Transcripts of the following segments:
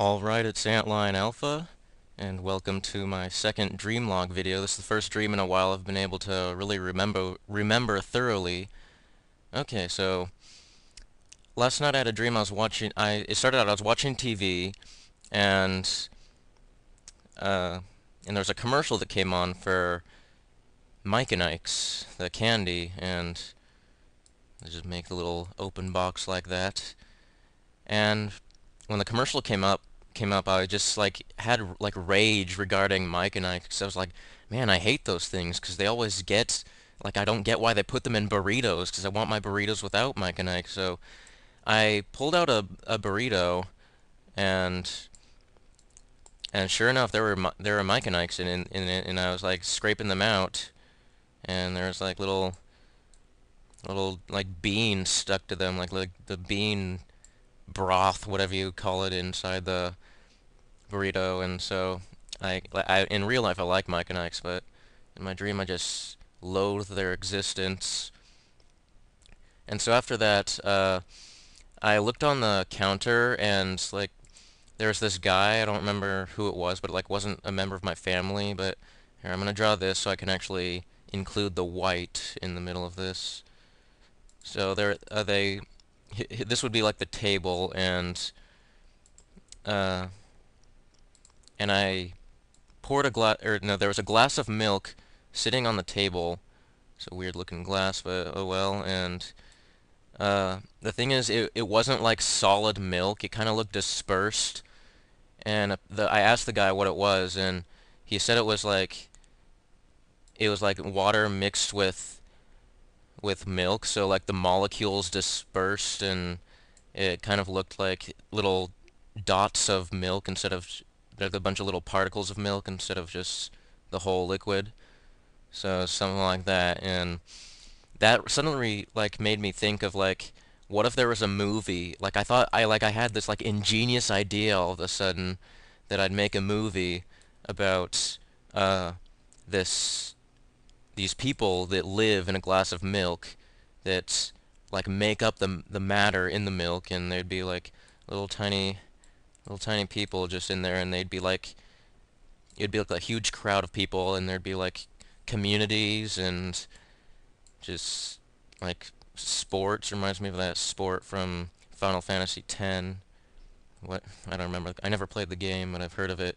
Alright, it's Antlion Alpha, and welcome to my second dream log video. This is the first dream in a while I've been able to really remember thoroughly. Okay, so last night I had a dream I was watching. It started out I was watching TV, and uh, and there was a commercial that came on for Mike and Ike's, the candy, and I just make the little open box like that. And when the commercial came up, I just like had like rage regarding Mike and Ike, because I was like, man, I hate those things because they always get like I don't get why they put them in burritos because I want my burritos without Mike and Ike. So I pulled out a burrito and sure enough there were Mike and Ike's in it, and I was like scraping them out, and there was like little like beans stuck to them, like the bean broth, whatever you call it, inside the burrito. And so I in real life I like Mike and Ike's, but in my dream I just loathe their existence. And so after that, I looked on the counter, and like there's this guy, I don't remember who it was, but like wasn't a member of my family. But here, I'm gonna draw this so I can actually include the white in the middle of this. So this would be like the table, uh, and I poured a glass, or no, there was a glass of milk sitting on the table. It's a weird looking glass, but oh well. And the thing is, it wasn't like solid milk. It kind of looked dispersed. And I asked the guy what it was, and he said it was like water mixed with milk. So like the molecules dispersed, and it kind of looked like little dots of milk instead of like a bunch of little particles of milk instead of just the whole liquid. So something like that. And that suddenly like made me think of like, what if there was a movie? Like I had this like ingenious idea all of a sudden that I'd make a movie about uh this these people that live in a glass of milk that like make up the matter in the milk, and they'd be like little tiny little tiny people just in there, and they'd be like it'd be like a huge crowd of people, and there'd be like communities and just like sports. Reminds me of that sport from Final Fantasy X. What? I don't remember. I never played the game, but I've heard of it.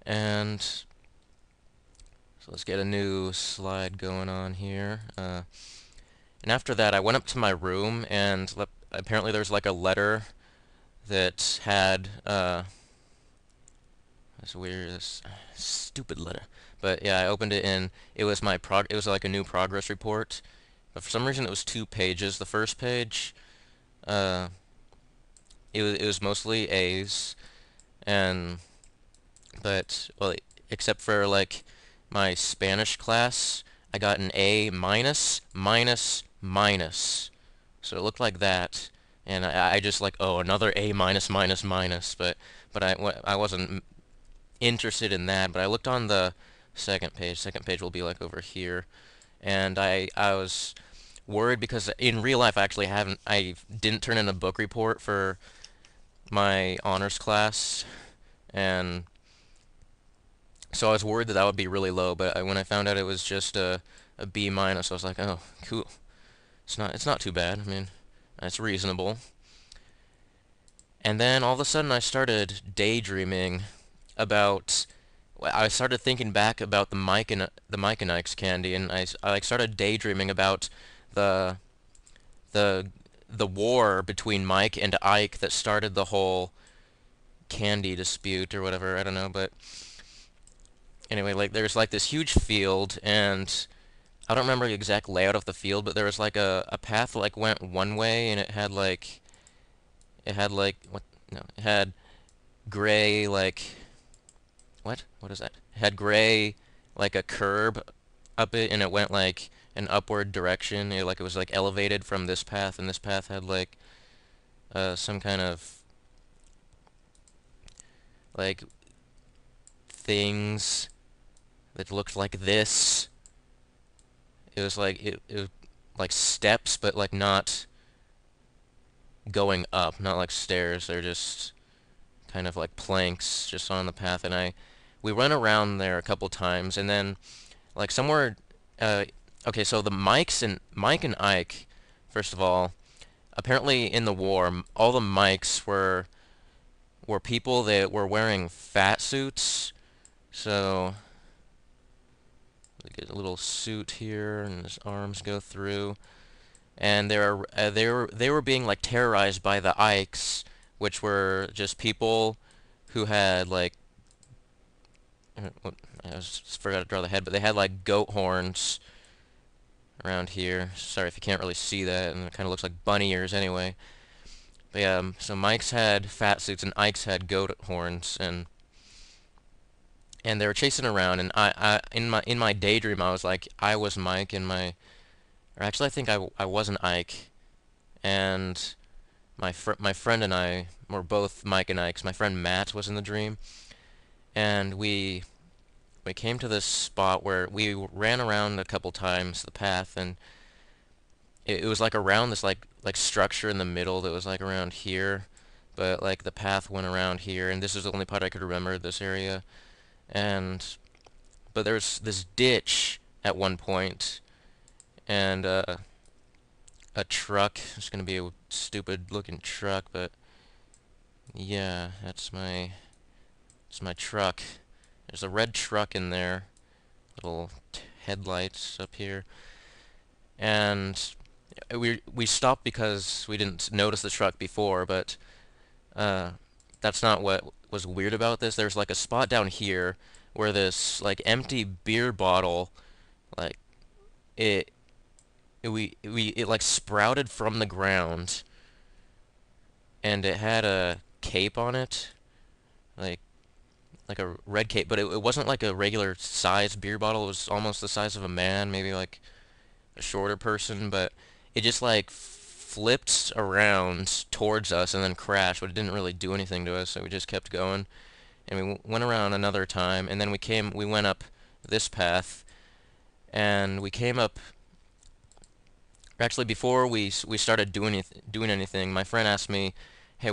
And so let's get a new slide going on here. And after that, I went up to my room, and apparently there's like a letter that had this weird, this stupid letter. But yeah, I opened it, and it was it was like a new progress report. But for some reason, it was 2 pages. The first page, uh, it was mostly A's, and but well, except for like my Spanish class, I got an A minus minus minus. So it looked like that, and I just like, oh, another A minus minus minus. But I wasn't interested in that. But I looked on the second page. Second page will be like over here, and I was worried because in real life I didn't turn in a book report for my honors class, and so I was worried that that would be really low. But when I found out it was just a B minus, I was like, oh, cool. It's not too bad. I mean, it's reasonable. And then all of a sudden I started daydreaming about I started thinking back about the Mike and Ike's candy, and I like started daydreaming about the the the war between Mike and Ike that started the whole candy dispute or whatever. I don't know, but anyway, like there's like this huge field, and I don't remember the exact layout of the field, but there was like a path that like went one way, and it had like what no it had gray like what is that? It had gray like a curb up it, and it went like an upward direction. It was like elevated from this path, and this path had like some kind of like things that looked like this. It was like steps, but like not going up, not like stairs. They're just kind of like planks just on the path, and we run around there a couple times, and then like somewhere, uh, okay, so the Mike and Ike, first of all, apparently in the war, all the Mikes were people that were wearing fat suits. So we get a little suit here, and his arms go through, and they were being like terrorized by the Ikes, which were just people who had like I just forgot to draw the head, but they had like goat horns around here. Sorry if you can't really see that, and it kind of looks like bunny ears anyway. But yeah, so Mike's had fat suits and Ike's had goat horns, and they were chasing around, and in my daydream I was like I was Mike, and or actually I think I wasn't Ike, and my friend and I were both Mike and Ike's. My friend Matt was in the dream, and we came to this spot where we ran around a couple times the path, and it was like around this like structure in the middle that was like around here, but like the path went around here, and this is the only part I could remember, this area. And but there's this ditch at one point, and a truck. It's gonna be a stupid looking truck, but yeah, it's my truck. There's a red truck in there, little headlights up here, and we stopped because we didn't notice the truck before, but uh, that's not what was weird about this. There's like a spot down here where this like empty beer bottle, like it it like sprouted from the ground, and it had a cape on it, like a red cape, but it wasn't like a regular size beer bottle. It was almost the size of a man, maybe like a shorter person, but it just like flipped around towards us and then crashed, but it didn't really do anything to us, so we just kept going. And we went around another time, and then we went up this path, and we came up. Actually, before we started doing anything, my friend asked me, "Hey,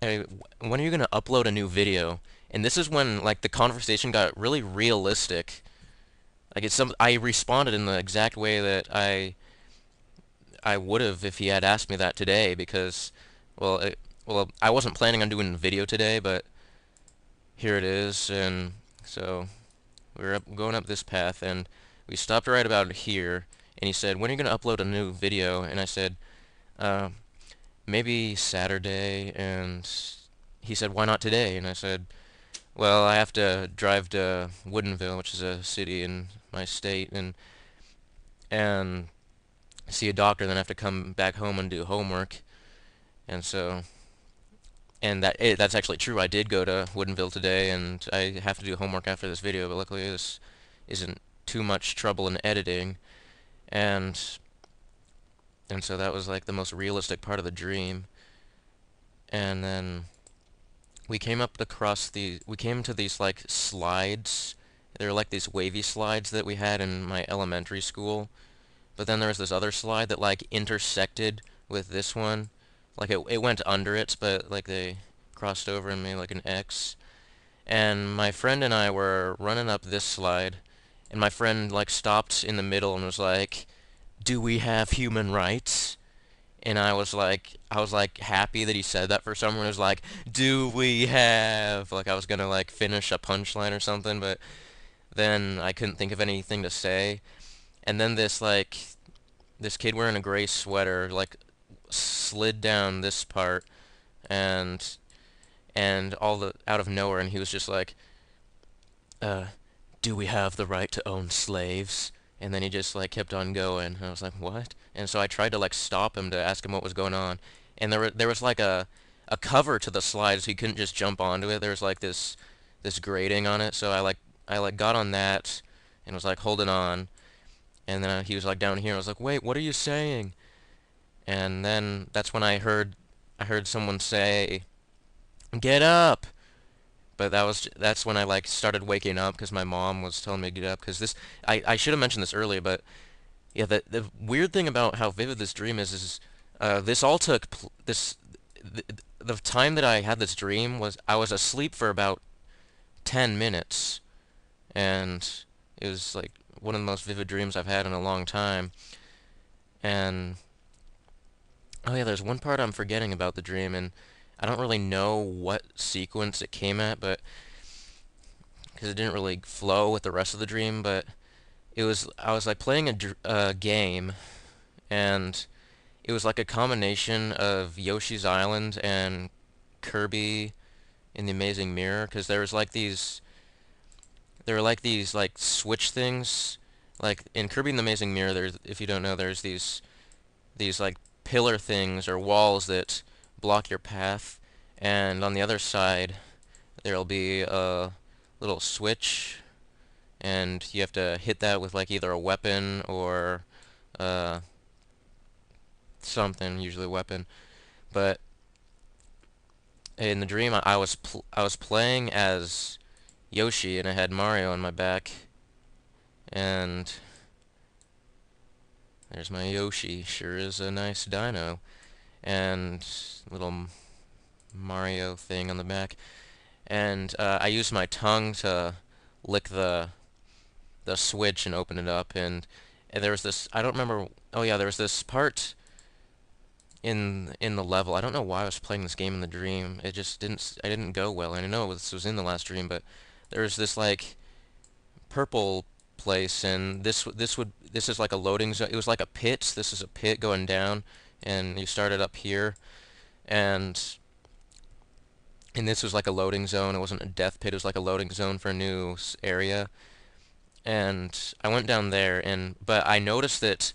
hey, when are you gonna upload a new video?" And this is when like the conversation got really realistic. Like I responded in the exact way that I would have if he had asked me that today, because well, I wasn't planning on doing a video today, but here it is. And so we were going up this path, and we stopped right about here, and he said, "When are you going to upload a new video?" And I said, uh, "Maybe Saturday." And he said, "Why not today?" And I said, "Well, I have to drive to Woodinville, which is a city in my state, and see a doctor, then I have to come back home and do homework." And so, and that's actually true. I did go to Woodinville today, and I have to do homework after this video, but luckily this isn't too much trouble in editing. And and so that was like the most realistic part of the dream. And then we came to these like slides. They're like these wavy slides that we had in my elementary school. But then there was this other slide that like intersected with this one. Like it went under it, but like they crossed over and made like an X. And my friend and I were running up this slide, and my friend like stopped in the middle and was like, "Do we have human rights?" And I was like happy that he said that for someone who's like, "Do we have?" Like I was gonna like finish a punchline or something, but then I couldn't think of anything to say. And then this kid wearing a gray sweater like slid down this part, and all the out of nowhere, and he was just like, uh, "Do we have the right to own slaves?" And then he just like kept on going. And I was like, "What?" And so I tried to like stop him to ask him what was going on. And there was like a cover to the slide, so he couldn't just jump onto it. There was like this grating on it, so I like got on that and was like holding on. And then he was like down here. I was like, "Wait, what are you saying?" And then that's when I heard someone say, "Get up." But that's when I like started waking up, because my mom was telling me to get up, because I should have mentioned this earlier, but yeah, the weird thing about how vivid this dream is this all took this th the time that I had this dream was I was asleep for about 10 minutes, and it was like one of the most vivid dreams I've had in a long time. And oh yeah, there's one part I'm forgetting about the dream, and I don't really know what sequence it came at, but because it didn't really flow with the rest of the dream, but it was I was like playing a game, and it was like a combination of Yoshi's Island and Kirby in the Amazing Mirror, because there were like these like switch things, like in Kirby in the Amazing Mirror. There's, if you don't know, there's these like pillar things or walls that block your path, and on the other side there'll be a little switch, and you have to hit that with like either a weapon or uh, something, usually a weapon. But in the dream, I was playing as Yoshi, and I had Mario on my back, and there's my Yoshi. Sure is a nice dino, and little Mario thing on the back. And I used my tongue to lick the switch and open it up, and there was this, I don't remember. Oh yeah, there was this part in the level. I don't know why I was playing this game in the dream. It just I didn't go well. And I know this was in the last dream, but there was this like purple place, and this is like a loading zone. It was like a pit. This is a pit going down, and you started up here, and this was like a loading zone. It wasn't a death pit. It was like a loading zone for a new area. And I went down there, and but I noticed that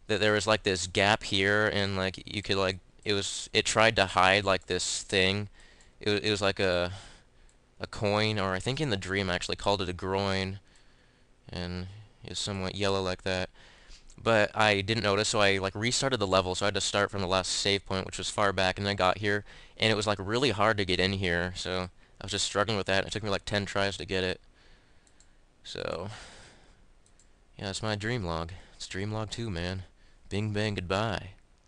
there was like this gap here, and like you could like it tried to hide like this thing. It was like a coin, or I think in the dream I actually called it a groin, and it's somewhat yellow like that. But I didn't notice, so I like restarted the level, so I had to start from the last save point, which was far back, and I got here, and it was like really hard to get in here, so I was just struggling with that. It took me like 10 tries to get it. So, yeah, it's my dream log. It's dream log 2, man. Bing bang goodbye.